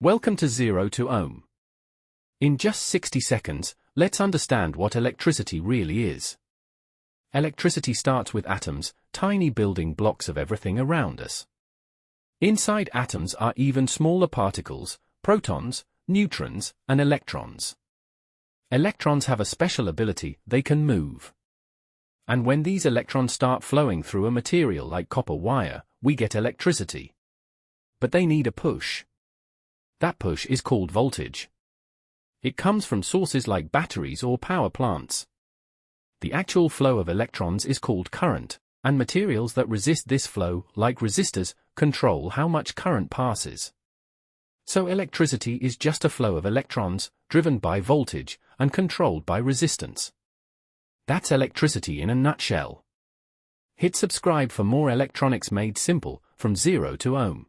Welcome to Zero to Ohm. In just 60 seconds, let's understand what electricity really is. Electricity starts with atoms, tiny building blocks of everything around us. Inside atoms are even smaller particles, protons, neutrons, and electrons. Electrons have a special ability: they can move. And when these electrons start flowing through a material like copper wire, we get electricity. But they need a push. That push is called voltage. It comes from sources like batteries or power plants. The actual flow of electrons is called current, and materials that resist this flow, like resistors, control how much current passes. So electricity is just a flow of electrons, driven by voltage, and controlled by resistance. That's electricity in a nutshell. Hit subscribe for more electronics made simple, from Zero to Ohm.